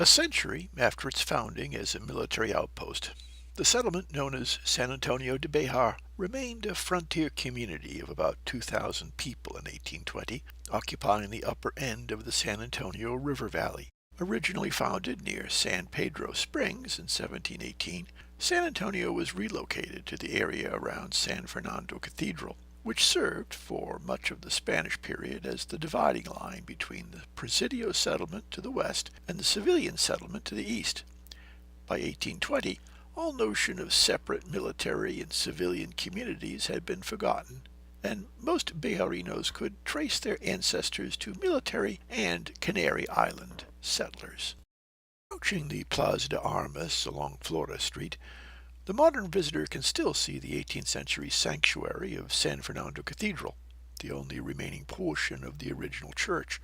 A century after its founding as a military outpost, the settlement known as San Antonio de Bejar remained a frontier community of about 2,000 people in 1820, occupying the upper end of the San Antonio River Valley. Originally founded near San Pedro Springs in 1718, San Antonio was relocated to the area around San Fernando Cathedral, which served for much of the Spanish period as the dividing line between the Presidio settlement to the west and the civilian settlement to the east. By 1820, all notion of separate military and civilian communities had been forgotten, and most Bejarinos could trace their ancestors to military and Canary Island settlers. Approaching the Plaza de Armas along Florida Street, the modern visitor can still see the 18th century sanctuary of San Fernando Cathedral, the only remaining portion of the original church.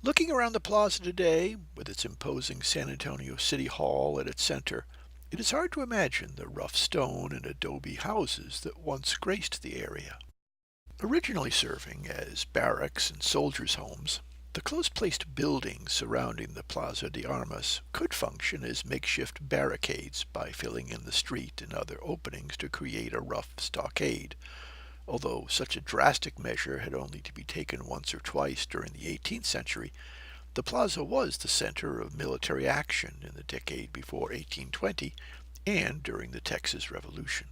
Looking around the plaza today, with its imposing San Antonio City Hall at its center, it is hard to imagine the rough stone and adobe houses that once graced the area. Originally serving as barracks and soldiers' homes, the close-placed buildings surrounding the Plaza de Armas could function as makeshift barricades by filling in the street and other openings to create a rough stockade, although such a drastic measure had only to be taken once or twice during the 18th century. The plaza was the center of military action in the decade before 1820 and during the Texas Revolution.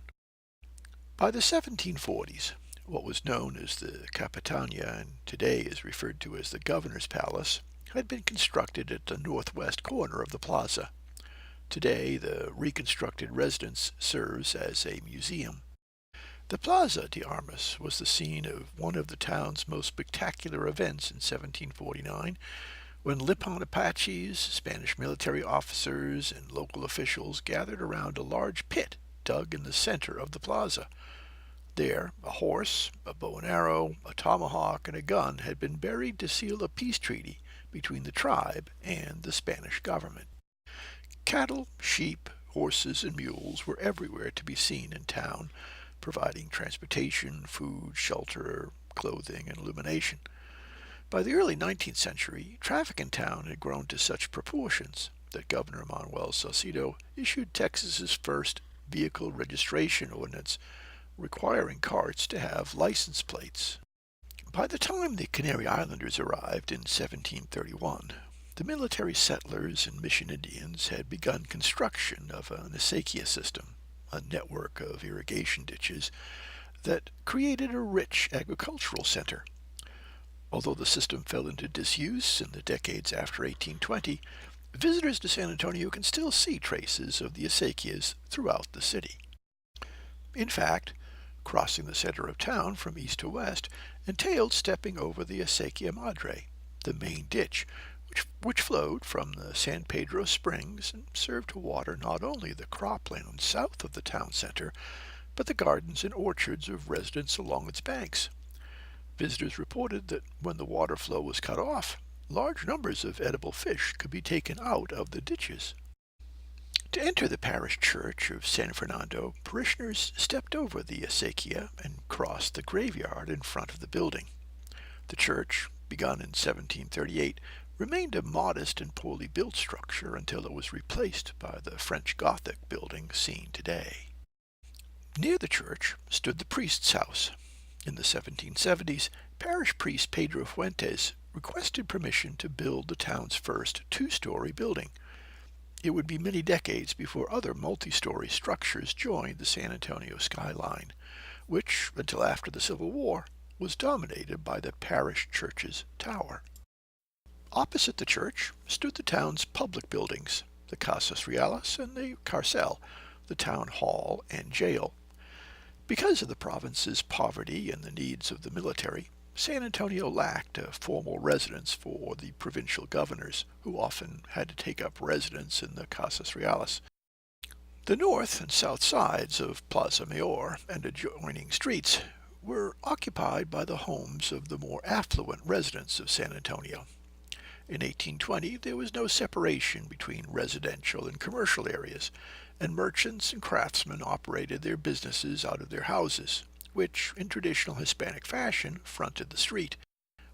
By the 1740s, what was known as the Capitania and today is referred to as the Governor's Palace, had been constructed at the northwest corner of the plaza. Today, the reconstructed residence serves as a museum. The Plaza de Armas was the scene of one of the town's most spectacular events in 1749, when Lipan Apaches, Spanish military officers, and local officials gathered around a large pit dug in the center of the plaza. There, a horse, a bow and arrow, a tomahawk, and a gun had been buried to seal a peace treaty between the tribe and the Spanish government. Cattle, sheep, horses, and mules were everywhere to be seen in town, providing transportation, food, shelter, clothing, and illumination. By the early 19th century, traffic in town had grown to such proportions that Governor Manuel Saucedo issued Texas's first vehicle registration ordinance, requiring carts to have license plates. By the time the Canary Islanders arrived in 1731, the military settlers and mission Indians had begun construction of an acequia system, a network of irrigation ditches that created a rich agricultural center. Although the system fell into disuse in the decades after 1820, visitors to San Antonio can still see traces of the acequias throughout the city. In fact, crossing the center of town from east to west entailed stepping over the Acequia Madre, the main ditch, which flowed from the San Pedro Springs and served to water not only the cropland south of the town center, but the gardens and orchards of residents along its banks. Visitors reported that when the water flow was cut off, large numbers of edible fish could be taken out of the ditches. To enter the parish church of San Fernando, parishioners stepped over the acequia and crossed the graveyard in front of the building. The church, begun in 1738, remained a modest and poorly built structure until it was replaced by the French Gothic building seen today. Near the church stood the priest's house. In the 1770s, parish priest Pedro Fuentes requested permission to build the town's first two-story building. It would be many decades before other multi-story structures joined the San Antonio skyline, which, until after the Civil War, was dominated by the parish church's tower. Opposite the church stood the town's public buildings, the Casas Reales and the Carcel, the town hall and jail. Because of the province's poverty and the needs of the military, San Antonio lacked a formal residence for the provincial governors, who often had to take up residence in the Casas Reales. The north and south sides of Plaza Mayor and adjoining streets were occupied by the homes of the more affluent residents of San Antonio. In 1820, there was no separation between residential and commercial areas, and merchants and craftsmen operated their businesses out of their houses, which, in traditional Hispanic fashion, fronted the street,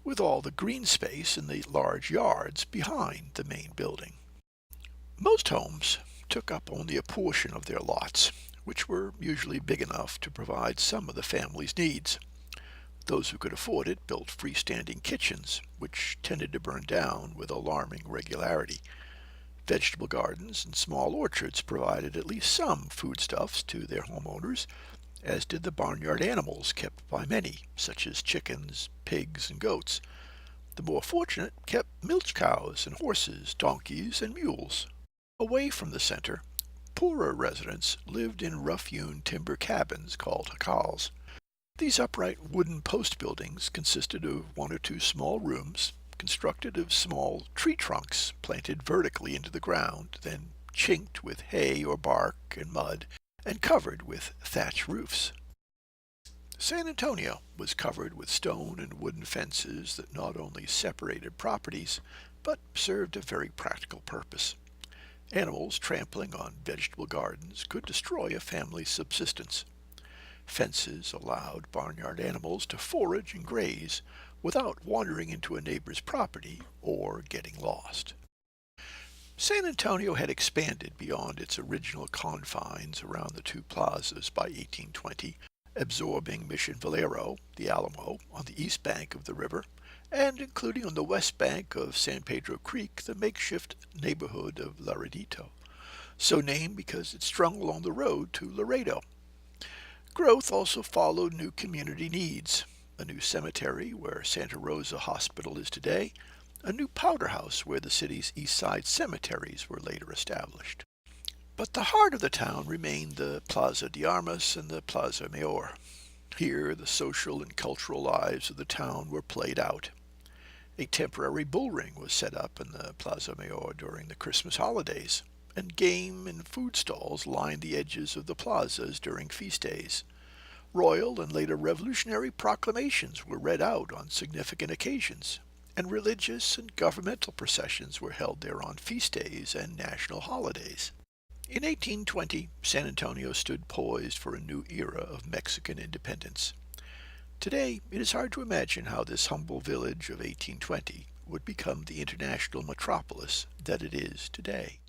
with all the green space in the large yards behind the main building. Most homes took up only a portion of their lots, which were usually big enough to provide some of the family's needs. Those who could afford it built freestanding kitchens, which tended to burn down with alarming regularity. Vegetable gardens and small orchards provided at least some foodstuffs to their homeowners, as did the barnyard animals kept by many, such as chickens, pigs, and goats. The more fortunate kept milch cows and horses, donkeys, and mules. Away from the center, poorer residents lived in rough-hewn timber cabins called jacals. These upright wooden post buildings consisted of one or two small rooms, constructed of small tree trunks planted vertically into the ground, then chinked with hay or bark and mud, and covered with thatch roofs. San Antonio was covered with stone and wooden fences that not only separated properties, but served a very practical purpose. Animals trampling on vegetable gardens could destroy a family's subsistence. Fences allowed barnyard animals to forage and graze without wandering into a neighbor's property or getting lost. San Antonio had expanded beyond its original confines around the two plazas by 1820, absorbing Mission Valero, the Alamo, on the east bank of the river, and including on the west bank of San Pedro Creek the makeshift neighborhood of Laredito, so named because it strung along the road to Laredo. Growth also followed new community needs: a new cemetery where Santa Rosa Hospital is today, a new powder house where the city's east side cemeteries were later established. But the heart of the town remained the Plaza de Armas and the Plaza Mayor. Here the social and cultural lives of the town were played out. A temporary bull ring was set up in the Plaza Mayor during the Christmas holidays, and game and food stalls lined the edges of the plazas during feast days. Royal and later revolutionary proclamations were read out on significant occasions, and religious and governmental processions were held there on feast days and national holidays. In 1820, San Antonio stood poised for a new era of Mexican independence. Today, it is hard to imagine how this humble village of 1820 would become the international metropolis that it is today.